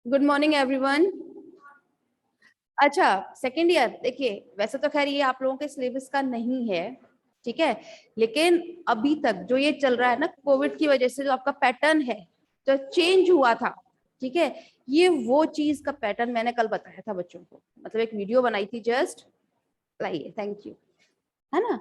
Good morning everyone. अच्छा, second year देखिए, वैसे तो खैर ये आप लोगों के सिलेबस का नहीं है, ठीक है, लेकिन अभी तक जो ये चल रहा है ना, कोविड की वजह से जो आपका पैटर्न है जो चेंज हुआ था, ठीक है, ये वो चीज का पैटर्न मैंने कल बताया था बच्चों को, मतलब एक वीडियो बनाई थी जस्ट, लाइए, थैंक यू, है ना।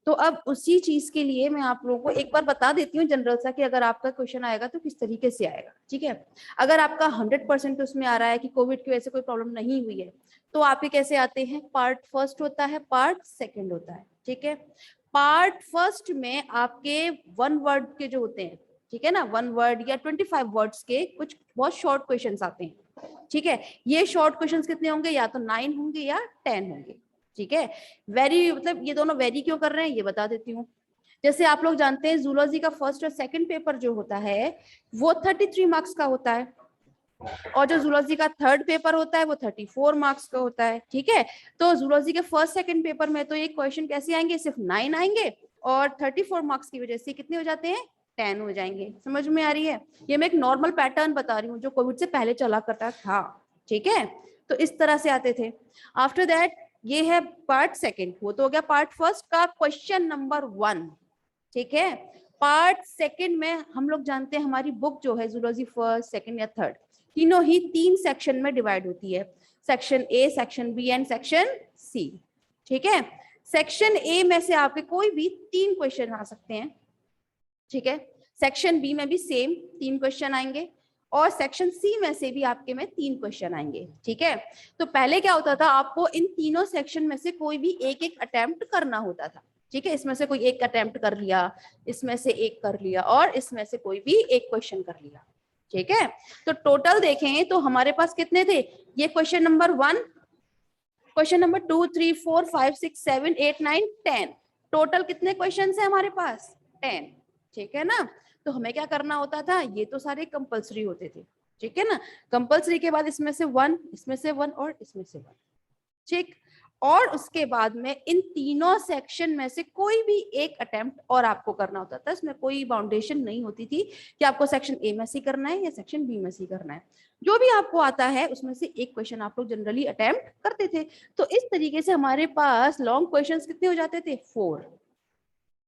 तो अब उसी चीज के लिए मैं आप लोगों को एक बार बता देती हूँ जनरल सा कि अगर आपका क्वेश्चन आएगा तो किस तरीके से आएगा, ठीक है। अगर आपका 100% उसमें आ रहा है कि कोविड की वजह से कोई प्रॉब्लम नहीं हुई है, तो आपके कैसे आते हैं, पार्ट फर्स्ट होता है, पार्ट सेकंड होता है, ठीक है। पार्ट फर्स्ट में आपके 1 वर्ड के जो होते हैं, ठीक है ना, 1 वर्ड या 25 वर्ड्स के कुछ बहुत शॉर्ट क्वेश्चन आते हैं, ठीक है। ये शॉर्ट क्वेश्चन कितने होंगे, या तो 9 होंगे या 10 होंगे, ठीक है। वेरी मतलब ये दोनों वेरी क्यों कर रहे हैं ये बता देती हूँ। जैसे आप लोग जानते हैं जूलॉजी का फर्स्ट और सेकंड पेपर जो होता है वो 33 मार्क्स का होता है, और जो जूलॉजी का थर्ड पेपर होता है वो 34 मार्क्स का होता है, ठीक है। तो जूलॉजी के फर्स्ट सेकंड पेपर में तो ये क्वेश्चन कैसे आएंगे, सिर्फ 9 आएंगे, और 34 मार्क्स की वजह से कितने हो जाते हैं, 10 हो जाएंगे। समझ में आ रही है, ये मैं एक नॉर्मल पैटर्न बता रही हूँ जो कोविड से पहले चला करता था, ठीक है। तो इस तरह से आते थे। आफ्टर दैट ये है पार्ट सेकंड, वो तो हो गया पार्ट फर्स्ट का क्वेश्चन नंबर 1, ठीक है। पार्ट सेकंड में हम लोग जानते हैं हमारी बुक जो है जूलॉजी फर्स्ट सेकंड या थर्ड, तीनों ही 3 सेक्शन में डिवाइड होती है, section A, section B and section C, ठीक है। सेक्शन ए में से आपके कोई भी 3 क्वेश्चन आ सकते हैं, ठीक है। सेक्शन बी में भी सेम 3 क्वेश्चन आएंगे, और सेक्शन सी में से भी आपके में 3 क्वेश्चन आएंगे, ठीक है। तो पहले क्या होता था, आपको इन तीनों सेक्शन में से कोई भी एक एक अटेम्प्ट करना होता था, ठीक है। इसमें से कोई एक अटेम्प्ट कर लिया, इसमें से एक कर लिया, और इसमें से कोई भी एक क्वेश्चन कर लिया, ठीक है। तो टोटल देखें तो हमारे पास कितने थे, ये question number 1, question number 2, 3, 4, 5, 6, 7, 8, 9, 10, total कितने क्वेश्चन है हमारे पास, 10, ठीक है ना। तो हमें क्या करना होता था, ये तो सारे कंपलसरी होते थे, ठीक है ना। कंपलसरी के बाद इसमें से 1, इसमें से 1 और इसमें से 1, ठीक। और उसके बाद में इन तीनों सेक्शन में से कोई भी एक अटेम्प्ट और आपको करना होता था, इसमें कोई बाउंडेशन नहीं होती थी कि आपको सेक्शन ए में से करना है या सेक्शन बी में से करना है, जो भी आपको आता है उसमें से एक क्वेश्चन आप लोग जनरली अटेम्प्ट करते थे। तो इस तरीके से हमारे पास लॉन्ग क्वेश्चंस कितने हो जाते थे, 4,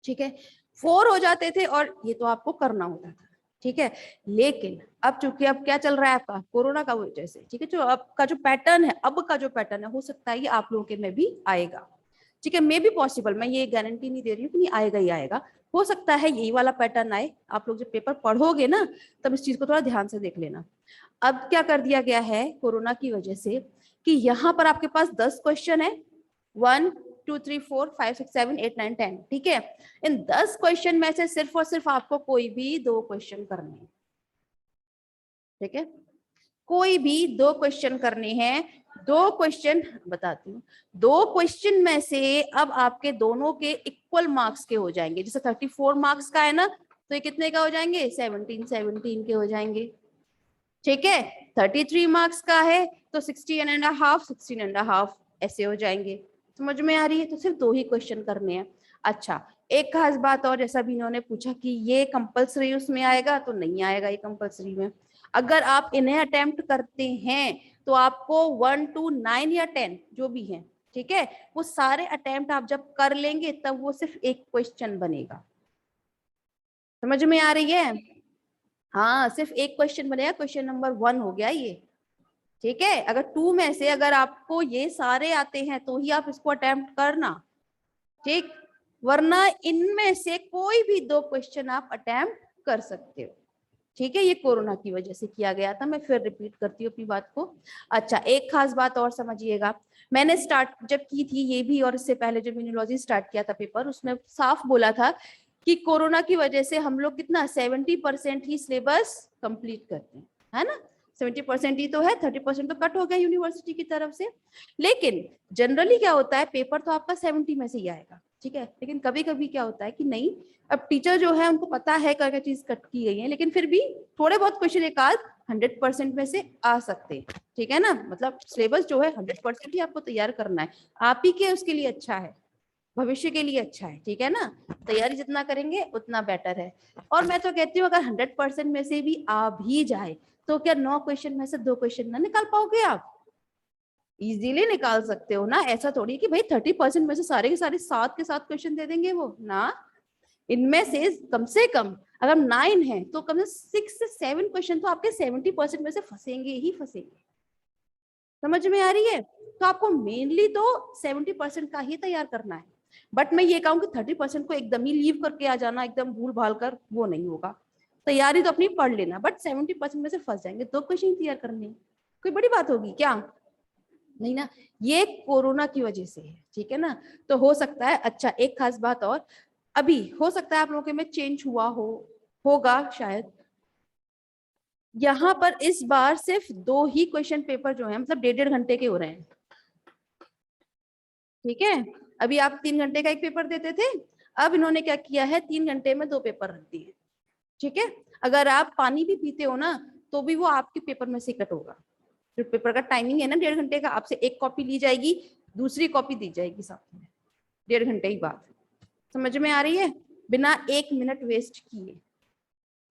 ठीक है, 4 हो जाते थे, और ये तो आपको करना होता था, ठीक है। लेकिन अब चूंकि अब क्या चल रहा है आपका, कोरोना का वजह से, ठीक है, जो अब का जो पैटर्न है, अब का जो पैटर्न है, हो सकता है ये आप लोगों के में भी आएगा, ठीक है। मे बी पॉसिबल, मैं ये गारंटी नहीं दे रही हूँ कि नहीं आएगा ही आएगा, हो सकता है यही वाला पैटर्न आए। आप लोग जब पेपर पढ़ोगे ना तब इस चीज को थोड़ा ध्यान से देख लेना। अब क्या कर दिया गया है कोरोना की वजह से कि यहाँ पर आपके पास 10 क्वेश्चन है, 1, 2, 3, 4, 5, 6, 7, 8, 9, 10, ठीक है। इन 10 क्वेश्चन में से सिर्फ और सिर्फ आपको कोई भी 2 क्वेश्चन करने हैं, ठीक है, कोई भी 2 क्वेश्चन करने हैं। 2 क्वेश्चन बताती हूँ, 2 क्वेश्चन में से अब आपके दोनों के इक्वल मार्क्स के हो जाएंगे। जैसे 34 मार्क्स का है ना, तो ये कितने का हो जाएंगे, 17 17 के हो जाएंगे, ठीक है। 33 मार्क्स का है तो 16.5 16.5 ऐसे हो जाएंगे। समझ में आ रही है, तो सिर्फ 2 ही क्वेश्चन करने हैं। अच्छा, एक खास बात और, जैसा भी इन्होंने पूछा कि ये कंपलसरी उसमें आएगा, तो नहीं आएगा ये कंपलसरी में। अगर आप इन्हें अटेम्प्ट करते हैं तो आपको 1 to 9 या 10 जो भी है, ठीक है, वो सारे अटेम्प्ट आप जब कर लेंगे तब वो सिर्फ एक क्वेश्चन बनेगा। समझ में आ रही है, हाँ, सिर्फ एक क्वेश्चन बनेगा, क्वेश्चन नंबर 1 हो गया ये, ठीक है। अगर 2 में से अगर आपको ये सारे आते हैं तो ही आप इसको अटेम्प्ट करना, ठीक, वरना इनमें से कोई भी 2 क्वेश्चन आप अटेम्प्ट कर सकते हो, ठीक है। ये कोरोना की वजह से किया गया था, मैं फिर रिपीट करती हूँ अपनी बात को। अच्छा, एक खास बात और समझिएगा, मैंने स्टार्ट जब की थी ये भी, और इससे पहले जब इम्यूनोलॉजी स्टार्ट किया था पेपर, उसमें साफ बोला था कि कोरोना की वजह से हम लोग कितना 70% ही सिलेबस कंप्लीट करते हैं, है ना। 70% ही तो है, 30% तो कट हो गया यूनिवर्सिटी की तरफ से। लेकिन जनरली क्या होता है, पेपर तो आपका 70 में से ही आएगा, ठीक है। लेकिन कभी कभी क्या होता है कि नहीं, अब टीचर जो है उनको पता है क्या क्या चीज कट की गई है, लेकिन फिर भी थोड़े बहुत क्वेश्चन एक आध 100% में से आ सकते हैं, ठीक है ना। मतलब सिलेबस जो है 100% ही आपको तैयार करना है, आप ही के उसके लिए अच्छा है, भविष्य के लिए अच्छा है, ठीक है ना। तैयारी जितना करेंगे उतना बेटर है। और मैं तो कहती हूँ अगर 100% में से भी आ भी जाए तो क्या 9 क्वेश्चन में से 2 क्वेश्चन ना निकाल पाओगे आप? इजीली निकाल सकते हो ना। ऐसा थोड़ी कि भाई 30% में से सारे के सारे 7 के 7 क्वेश्चन दे देंगे वो ना। इनमें से कम अगर 9 है तो कम से 6 से 7 क्वेश्चन तो आपके 70% में से फंसेंगे ही फंसेंगे। समझ में आ रही है? तो आपको मेनली तो 70% का ही तैयार करना है। बट मैं ये कहूँ कि 30% को एकदम ही लीव करके आ जाना एकदम भूल भाल कर, वो नहीं होगा। तैयारी तो अपनी पढ़ लेना, बट 70% में से फंस जाएंगे, 2 क्वेश्चन तैयार करने, कोई बड़ी बात होगी क्या? नहीं ना। ये कोरोना की वजह से है, ठीक है ना। तो हो सकता है, अच्छा एक खास बात और, अभी हो सकता है आप लोगों के में चेंज हुआ हो, होगा शायद। यहाँ पर इस बार सिर्फ 2 ही क्वेश्चन पेपर जो है, मतलब 1.5 घंटे के हो रहे हैं, ठीक है। अभी आप 3 घंटे का एक पेपर देते थे, अब इन्होंने क्या किया है, 3 घंटे में 2 पेपर रख दिए, ठीक है। अगर आप पानी भी पीते हो ना तो भी वो आपके पेपर में से कट होगा। जो पेपर का टाइमिंग है ना 1.5 घंटे का, आपसे एक कॉपी ली जाएगी, दूसरी कॉपी दी जाएगी साथ में, 1.5 घंटे ही बाद। समझ में आ रही है? बिना 1 मिनट वेस्ट किए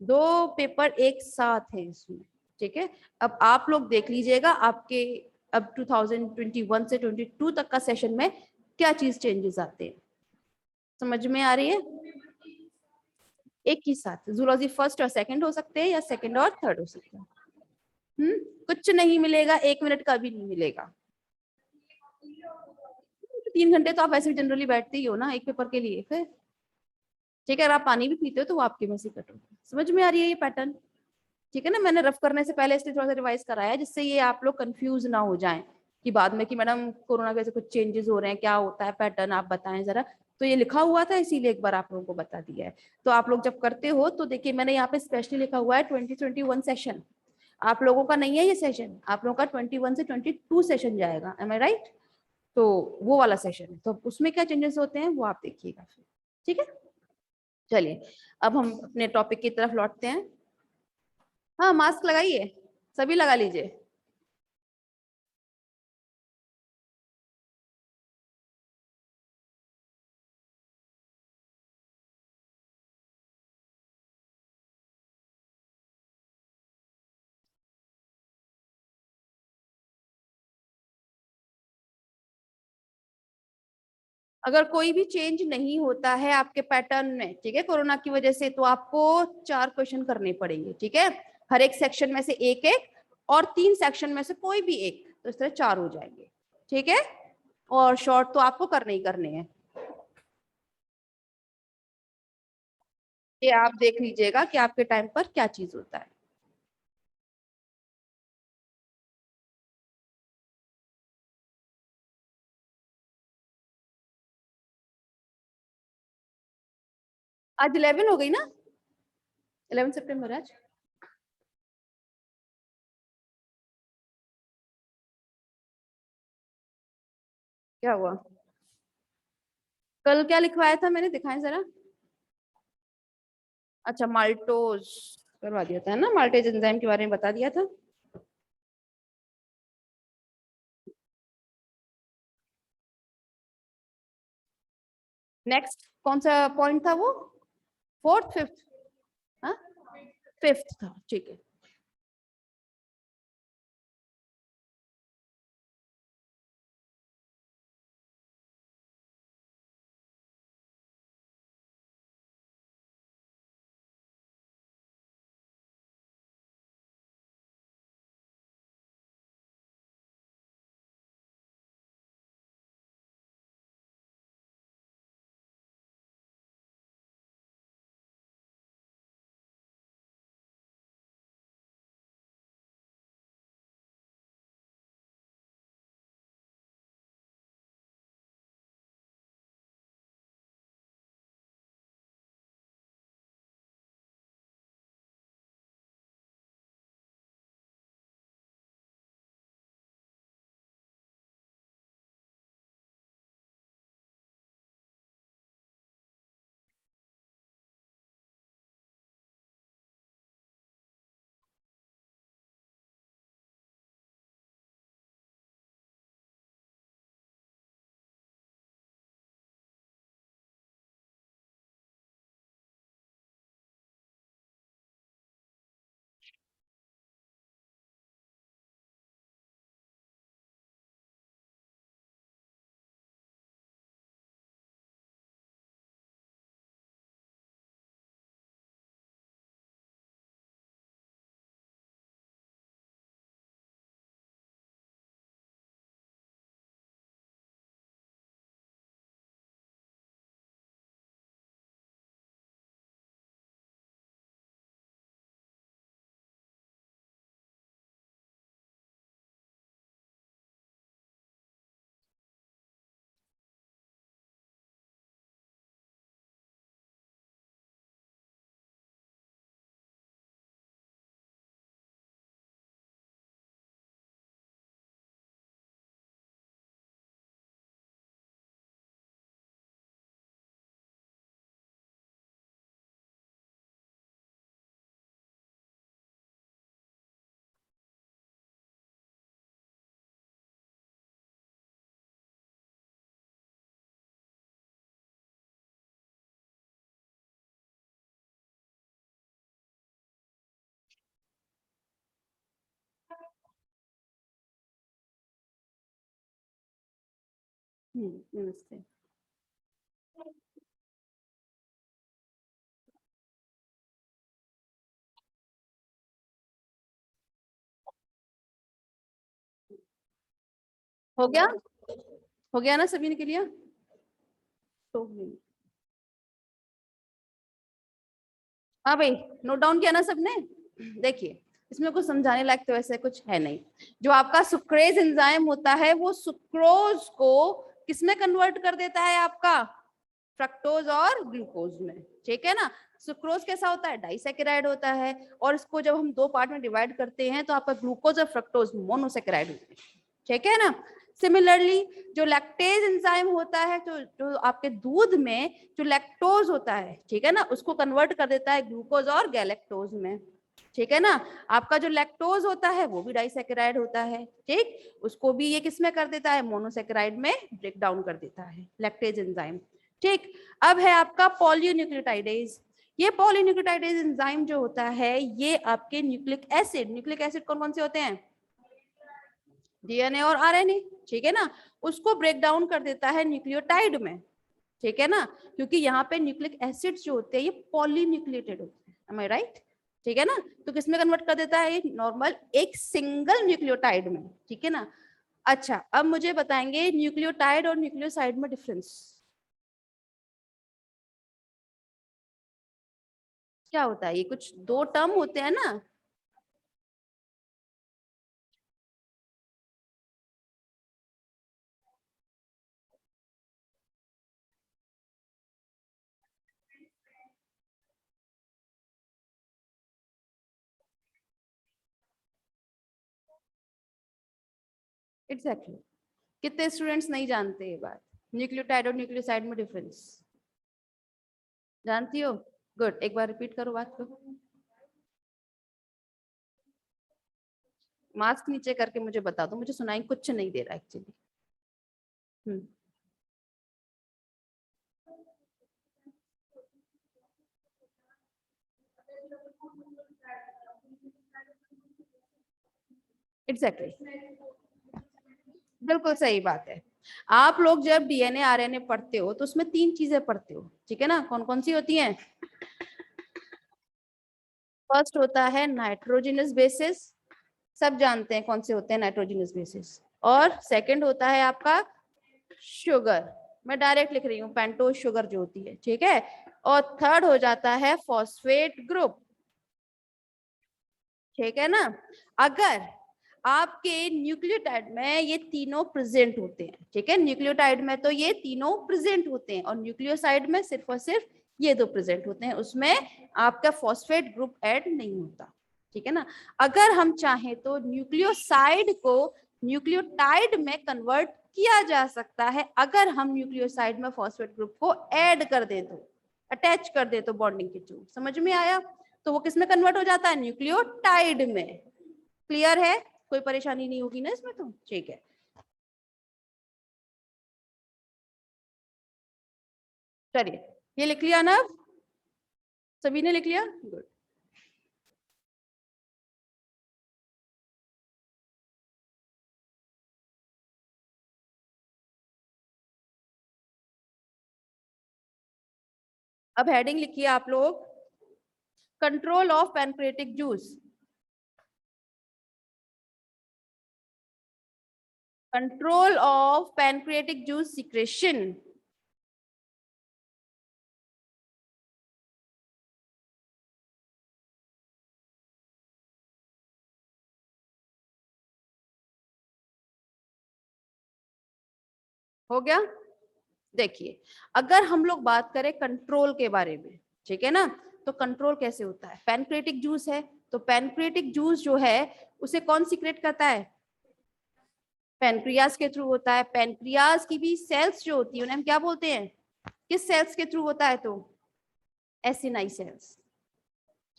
2 पेपर एक साथ है इसमें, ठीक है। अब आप लोग देख लीजिएगा आपके अब 2021 से 22 तक का सेशन में क्या चीज चेंजेस आते हैं। समझ में आ रही है? एक ही साथ जूलॉजी फर्स्ट और सेकंड हो सकते हैं या सेकंड और थर्ड हो सकते हैं। कुछ नहीं मिलेगा, 1 मिनट का भी नहीं मिलेगा। 3 घंटे तो आप ऐसे भी जनरली बैठते ही हो ना एक पेपर के लिए, फिर ठीक है। अगर आप पानी भी पीते हो तो वो आपके में से कट होगा। समझ में आ रही है ये पैटर्न? ठीक है ना। मैंने रफ करने से पहले इसलिए थोड़ा सा रिवाइज कराया जिससे ये आप लोग कंफ्यूज ना हो जाएं कि बाद में कि मैडम कोरोना के वजह से कुछ चेंजेस हो रहे हैं, क्या होता है पैटर्न आप बताएं जरा। तो ये लिखा हुआ था इसीलिए एक बार आप लोगों को बता दिया है। तो आप लोग जब करते हो तो देखिए मैंने यहाँ पे स्पेशली लिखा हुआ है 2021 सेशन। आप लोगों का नहीं है ये सेशन, आप लोगों का 21 से 22 सेशन जाएगा, एम आई राइट? तो वो वाला सेशन है, तो उसमें क्या चेंजेस होते हैं वो आप देखिएगा फिर, ठीक है। चलिए अब हम अपने टॉपिक की तरफ लौटते हैं। हाँ मास्क लगाइए, सभी लगा लीजिए। अगर कोई भी चेंज नहीं होता है आपके पैटर्न में, ठीक है, कोरोना की वजह से, तो आपको 4 क्वेश्चन करने पड़ेंगे, ठीक है। हर एक सेक्शन में से एक एक, और 3 सेक्शन में से कोई भी एक, तो इस तरह 4 हो जाएंगे, ठीक है। और शॉर्ट तो आपको करने ही करने हैं। ये आप देख लीजिएगा कि आपके टाइम पर क्या चीज होता है। आज 11 हो गई ना, 11 सितंबर आज। क्या हुआ? कल क्या लिखवाया था मैंने, दिखाएं जरा। अच्छा माल्टोज करवा दिया था ना, माल्टेज एंजाइम के बारे में बता दिया था। नेक्स्ट कौन सा पॉइंट था वो? Fourth fifth? हाँ, फिफ्थ था, ठीक है। नमस्ते। हो गया, हो गया ना, सभी ने के लिया तो। हाँ भाई, नोट डाउन किया ना सबने। देखिए, इसमें कुछ समझाने लायक तो वैसे कुछ है नहीं। जो आपका सुक्रेज एंजाइम होता है वो सुक्रोज को किसमें कन्वर्ट कर देता है, आपका फ्रक्टोज और ग्लूकोज में, ठीक है ना। सुक्रोज कैसा होता है, डाइसैकेराइड होता है, और इसको जब हम दो पार्ट में डिवाइड करते हैं तो आपका ग्लूकोज और फ्रक्टोज मोनोसैकेराइड होते हैं, ठीक है ना। सिमिलरली जो लैक्टेज एंजाइम होता है, जो आपके दूध में जो लैक्टोज होता है, ठीक है ना, उसको कन्वर्ट कर देता है ग्लूकोज और गैलेक्टोज में, ठीक है ना। आपका जो लैक्टोज होता है वो भी डाइसैकेराइड होता है, ठीक, उसको भी ये किसमें कर देता है, मोनोसैकेराइड में ब्रेक डाउन कर देता है लैक्टेज एंजाइम, ठीक। अब है आपका पॉलीन्यूक्लियोटाइडेज। ये पॉलीन्यूक्लियोटाइडेज एंजाइम जो होता है ये आपके न्यूक्लिक एसिड कौन कौन से होते हैं, डीएनए और आरएनए, ठीक है ना, उसको ब्रेक डाउन कर देता है न्यूक्लियोटाइड में, ठीक है ना, क्योंकि यहाँ पे न्यूक्लिक एसिड्स जो होते हैं ये पॉलीन्यूक्लिएटेड होते हैं, एम आई राइट, ठीक है ना। तो किसमें कन्वर्ट कर देता है, नॉर्मल एक सिंगल न्यूक्लियोटाइड में, ठीक है ना। अच्छा, अब मुझे बताएंगे न्यूक्लियोटाइड और न्यूक्लियोसाइड में डिफरेंस क्या होता है। ये कुछ दो टर्म होते हैं ना। Exactly exactly. कितने स्टूडेंट्स नहीं जानते ये बात, न्यूक्लियोटाइड और न्यूक्लियोसाइड में डिफरेंस जानती हो। गुड, एक बार रिपीट करो बात को। मास्क नीचे करके मुझे बता दो, मुझे सुनाई कुछ नहीं दे रहा एक्चुअली। हम्म, एग्जैक्टली exactly. बिल्कुल सही बात है। आप लोग जब डीएनए आरएनए पढ़ते हो तो उसमें तीन चीजें पढ़ते हो, ठीक है ना, कौन कौन सी होती हैं। फर्स्ट होता है नाइट्रोजनस बेसिस, सब जानते हैं कौन से होते हैं नाइट्रोजनस बेसिस। और सेकंड होता है आपका शुगर, मैं डायरेक्ट लिख रही हूँ, पेंटोज शुगर जो होती है, ठीक है। और थर्ड हो जाता है फॉस्फेट ग्रुप, ठीक है ना। अगर आपके न्यूक्लियोटाइड में ये तीनों प्रेजेंट होते हैं, ठीक है, न्यूक्लियोटाइड में तो ये तीनों प्रेजेंट होते हैं और न्यूक्लियोसाइड में सिर्फ और सिर्फ ये दो प्रेजेंट होते हैं, उसमें आपका फॉस्फेट ग्रुप ऐड नहीं होता, ठीक है ना। अगर हम चाहें तो न्यूक्लियोसाइड को न्यूक्लियोटाइड में कन्वर्ट किया जा सकता है, अगर हम न्यूक्लियोसाइड में फॉस्फेट ग्रुप को ऐड कर दे तो, अटैच कर दे तो बॉन्डिंग के थ्रू, समझ में आया। तो वो किस में कन्वर्ट हो जाता है, न्यूक्लियोटाइड में। क्लियर है, कोई परेशानी नहीं होगी ना इसमें तो, ठीक है। चलिए, ये लिख लिया ना, सभी ने लिख लिया, गुड। अब हेडिंग लिखिए आप लोग, control of pancreatic juice. Control of pancreatic juice secretion. हो गया। देखिए, अगर हम लोग बात करें कंट्रोल के बारे में, ठीक है ना, तो कंट्रोल कैसे होता है, पैनक्रियाटिक जूस है तो पैनक्रियाटिक जूस जो है उसे कौन सीक्रेट करता है, पेनक्रियाज के थ्रू होता है। पेनक्रियाज की भी सेल्स जो होती है उन्हें हम क्या बोलते हैं, किस सेल्स के थ्रू होता है, तो एसिनाई सेल्स,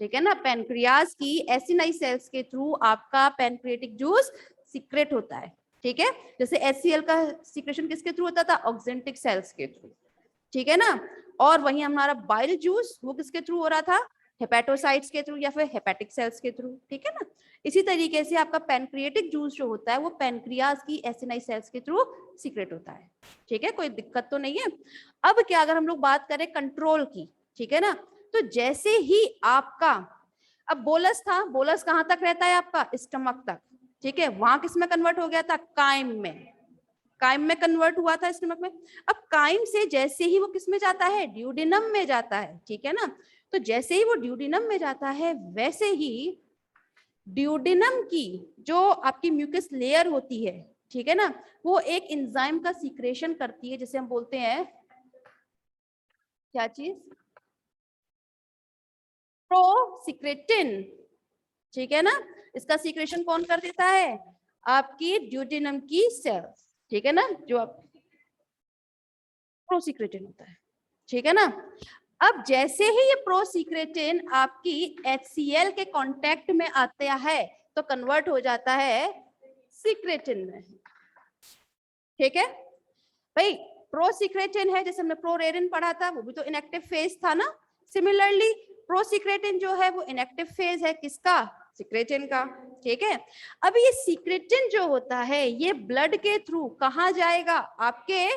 ठीक है ना। पेनक्रियाज की एसिनाई सेल्स के थ्रू आपका पेनक्रियाटिक जूस सीक्रेट होता है, ठीक है। जैसे HCl का सीक्रेशन किसके थ्रू होता था, ऑक्जेंटिक सेल्स के थ्रू, ठीक है ना। और वही हमारा बाइल जूस वो किसके थ्रू हो रहा था, हेपेटोसाइट्स के थ्रू या फिर हेपेटिक सेल्स के थ्रू, ठीक है ना। इसी तरीके से आपका पैनक्रिएटिक जूस जो होता है वो पैनक्रियाज की एसिनाई सेल्स के थ्रू सीक्रेट होता है, ठीक है, कोई दिक्कत तो नहीं है। अब क्या अगर हम लोग बात करें कंट्रोल की, ठीक है ना, तो जैसे ही आपका अब बोलस था, बोलस कहां तक रहता है आपका, स्टमक तक, ठीक है, वहां किस में कन्वर्ट हो गया था, काइम में, काइम में कन्वर्ट हुआ था स्टमक में। अब काइम से जैसे ही वो किस में जाता है, ड्यूडिनम में जाता है, ठीक है ना। तो जैसे ही वो ड्यूडिनम में जाता है वैसे ही ड्यूडिनम की जो आपकी म्यूकस लेयर होती है, ठीक है ना, वो एक एंजाइम का सीक्रेशन करती है जिसे हम बोलते हैं क्या चीज, प्रोसीक्रेटिन, ठीक है ना। इसका सीक्रेशन कौन कर देता है, आपकी ड्यूडिनम की सेल्स, ठीक है ना, जो आप प्रोसीक्रेटिन होता है, ठीक है ना। अब जैसे ही ये प्रोसीक्रेटिन आपकी HCl के कांटेक्ट में आता है तो कन्वर्ट हो जाता है सीक्रेटिन में, ठीक है भाई। प्रोसीक्रेटिन है, जैसे हमने प्रोरेरिन पढ़ा था, वो भी तो इनएक्टिव फेज था ना। सिमिलरली प्रोसीक्रेटिन जो है वो इनएक्टिव फेज है किसका, सीक्रेटिन का, ठीक है। अब ये सीक्रेटिन जो होता है ये ब्लड के थ्रू कहाँ जाएगा, आपके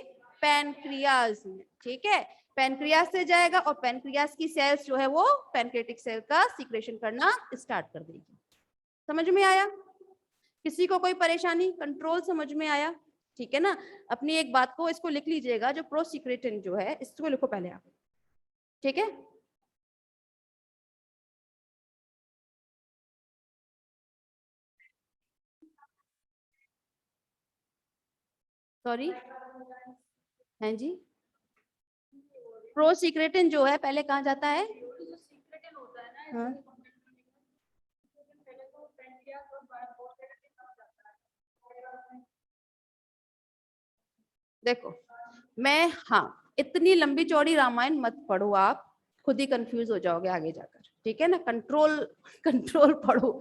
पैनक्रियाज में, ठीक है, पैनक्रियाज से जाएगा और पैनक्रियाज की सेल्स जो है वो पैनक्रियाटिक सेल का सीक्रेशन करना स्टार्ट कर देगी। समझ में आया, किसी को कोई परेशानी, कंट्रोल समझ में आया, ठीक है ना। अपनी एक बात को इसको लिख लीजिएगा, जो प्रोसीक्रेटिन जो है इसको लिखो पहले आप, ठीक है। सॉरी, हाँ जी, प्रोसीक्रेटिन जो है पहले कहाँ जाता है, हाँ देखो मैं, हाँ इतनी लंबी चौड़ी रामायण मत पढ़ो आप, खुद ही कंफ्यूज हो जाओगे आगे जाकर, ठीक है ना। कंट्रोल कंट्रोल पढ़ो।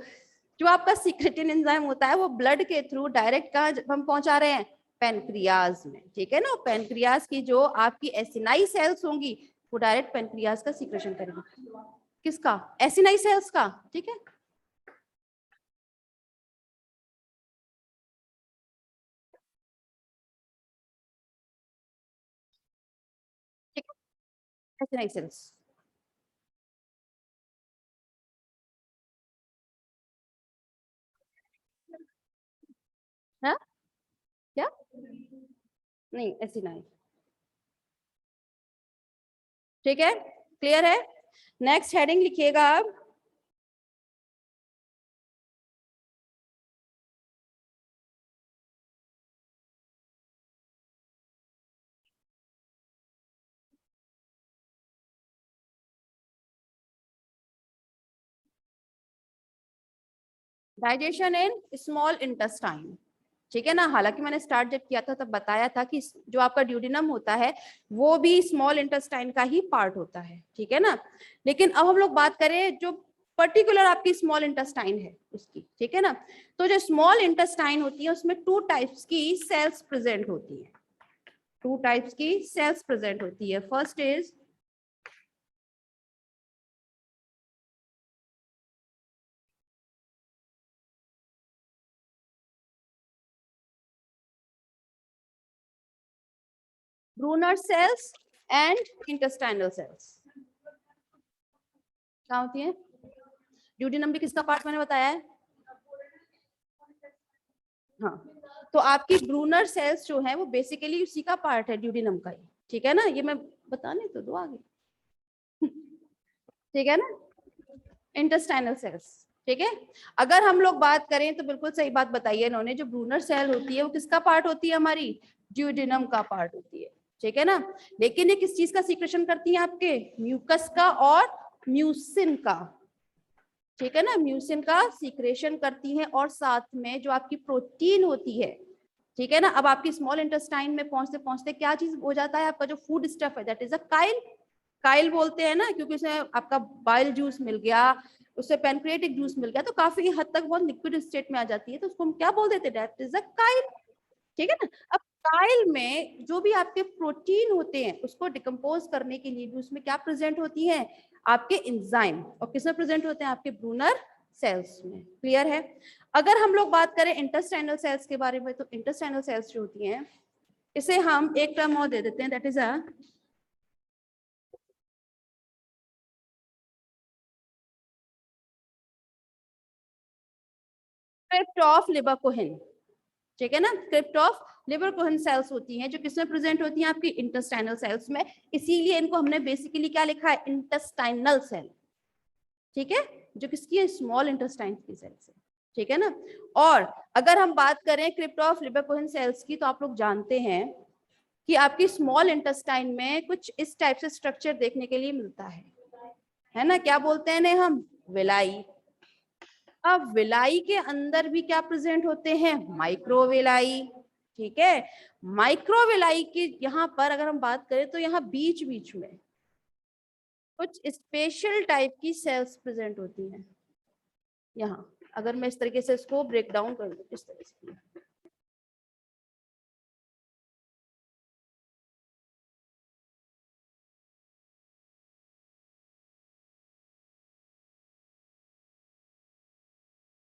जो आपका सीक्रेटिन एंजाइम होता है वो ब्लड के थ्रू डायरेक्ट कहाँ हम पहुंचा रहे हैं, पैनक्रियाज में, ठीक है ना। पैनक्रियाज की जो आपकी एसिनाई सेल्स होंगी वो डायरेक्ट पैनक्रियाज का सीक्रेशन करेंगी, किसका, एसिनाई सेल्स का, ठीक है। ठीक है, एसिनाई सेल्स, हाँ क्या, नहीं एसिनाई, ठीक है, क्लियर है। नेक्स्ट हेडिंग लिखिएगा आप, डाइजेशन इन स्मॉल इंटेस्टाइन, ठीक है ना। हालांकि मैंने स्टार्ट जब किया था तब बताया था कि जो आपका ड्यूडिनम होता है वो भी स्मॉल इंटेस्टाइन का ही पार्ट होता है, ठीक है ना। लेकिन अब हम लोग बात करें जो पर्टिकुलर आपकी स्मॉल इंटेस्टाइन है उसकी, ठीक है ना। तो जो स्मॉल इंटेस्टाइन होती है उसमें टू टाइप्स की सेल्स प्रेजेंट होती है, टू टाइप्स की सेल्स प्रेजेंट होती है। First is Brunner cells and intestinal cells, क्या होती है, ड्यूडिनम भी किसका पार्ट मैंने बताया है, हाँ। तो आपकी ब्रूनर सेल्स जो है वो बेसिकली उसी का पार्ट है, ड्यूडिनम का ही, ठीक है ना। ये मैं बताने तो दो आगे ठीक है ना, इंटेस्टाइनल सेल्स, ठीक है। अगर हम लोग बात करें तो बिल्कुल सही बात बताई है इन्होंने, जो ब्रूनर सेल होती है वो किसका पार्ट होती है, हमारी ड्यूडिनम का पार्ट होती है, ठीक है ना। लेकिन ये किस चीज का सीक्रेशन करती है, आपके म्यूकस का और म्यूसिन का, ठीक है ना, म्यूसिन का सीक्रेशन करती है और साथ में जो आपकी प्रोटीन होती है, ठीक है ना। अब आपकी स्मॉल इंटेस्टाइन में पहुंचते पहुंचते क्या चीज हो जाता है, आपका जो फूड स्टफ है that is a Kyle, Kyle बोलते हैं ना, क्योंकि उसमें आपका बाइल जूस मिल गया, उससे पैनक्रियाटिक जूस मिल गया, तो काफी हद तक बहुत लिक्विड स्टेट में आ जाती है, तो उसको हम क्या बोल देते हैं, दैट इज अ काइल, ठीक है ना। अब काइल में जो भी आपके प्रोटीन होते हैं उसको डिकम्पोज करने के लिए भी उसमें क्या प्रेजेंट होती है, आपके एंजाइम, और किसमें प्रेजेंट होते हैं, आपके ब्रूनर सेल्स में। क्लियर है। अगर हम लोग बात करें इंटेस्टाइनल सेल्स के बारे में, तो इंटेस्टाइनल सेल्स जो होती हैं, इसे हम एक टर्म और दे देते हैं, that is a crypt of लिबरकोहेन। ठीक है ना, क्रिप्ट ऑफ लिबरकोहेन सेल्स होती हैं जो किसमें प्रेजेंट होती हैं, आपकी इंटेस्टाइनल सेल्स में। इसीलिए इनको हमने बेसिकली क्या लिखा है, इंटेस्टाइनल सेल। ठीक है, जो किसकी है, स्मॉल इंटेस्टाइन की सेल्स है। ठीक है ना। और अगर हम बात करें क्रिप्ट ऑफ लिबरकोहेन सेल्स की, तो आप लोग जानते हैं कि आपकी स्मॉल इंटेस्टाइन में कुछ इस टाइप से स्ट्रक्चर देखने के लिए मिलता है ना, क्या बोलते हैं इन्हें हम, विलाई। अब विलाई के अंदर भी क्या प्रेजेंट होते हैं, माइक्रोविलाई। ठीक है, माइक्रोविलाई की यहाँ पर अगर हम बात करें तो यहाँ बीच बीच में कुछ स्पेशल टाइप की सेल्स प्रेजेंट होती हैं। यहाँ अगर मैं इस तरीके से इसको ब्रेक डाउन कर दूं, इस तरह से,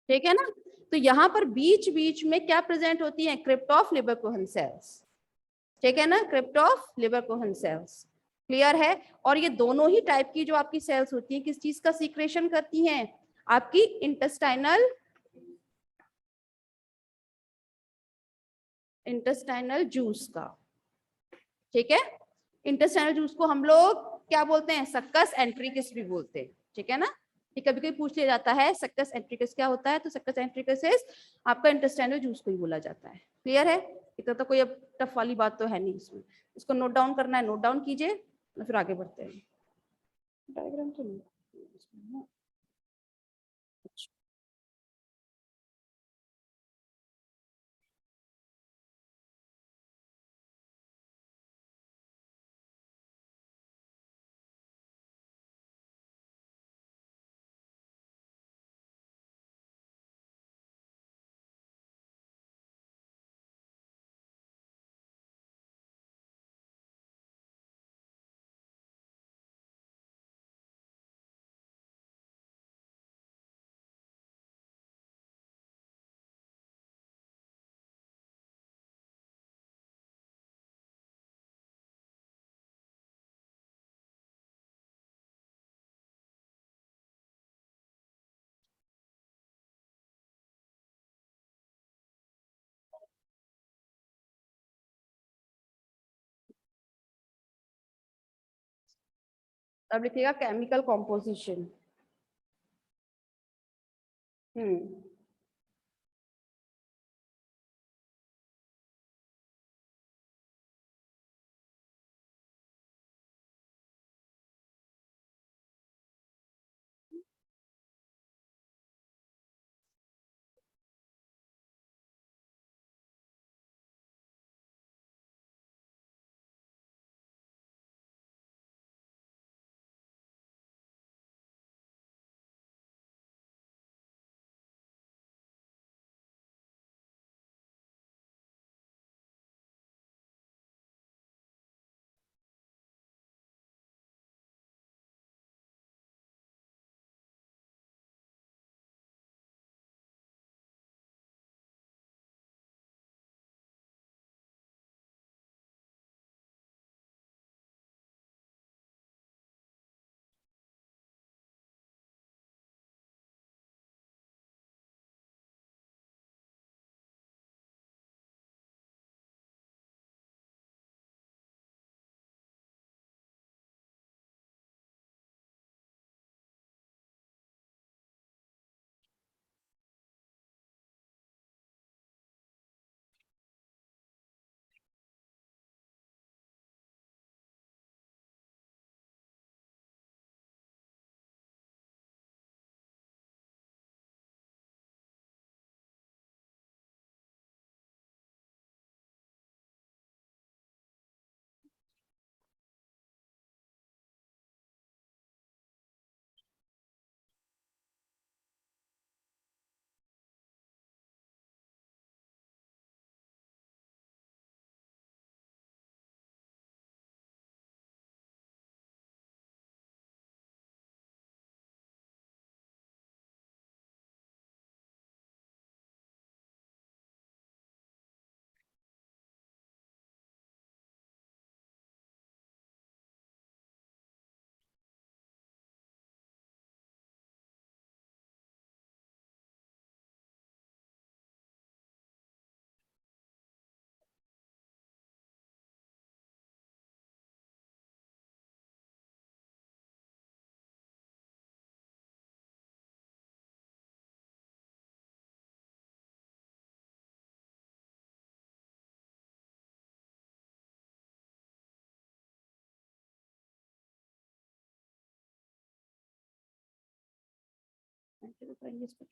ठीक है ना। तो यहाँ पर बीच बीच में क्या प्रेजेंट होती है, क्रिप्ट ऑफ लिबरकोहेन सेल्स। ठीक है ना, क्रिप्ट ऑफ लिबरकोहेन सेल्स। क्लियर है। और ये दोनों ही टाइप की जो आपकी सेल्स होती हैं, किस चीज का सीक्रेशन करती हैं, आपकी इंटेस्टाइनल इंटेस्टाइनल जूस का। ठीक है, इंटेस्टाइनल जूस को हम लोग क्या बोलते हैं, सक्कस एंट्रिकस भी बोलते हैं। ठीक है ना, ये कभी कभी पूछ लिया जाता है सक्कस एंट्रिकस क्या होता है, तो सक्कस एंट्रिकस आपका इंटेस्टाइनल जूस को ही बोला जाता है। क्लियर है। इतना तो कोई अब टफ वाली बात तो है नहीं इसमें, इसको नोट डाउन करना है, नोट डाउन कीजिए, फिर आगे बढ़ते हैं। डायग्राम तो नहीं इसमें ना। अब लिखिएगा केमिकल कॉम्पोजिशन। हम्म। शुरू करेंगे इसको।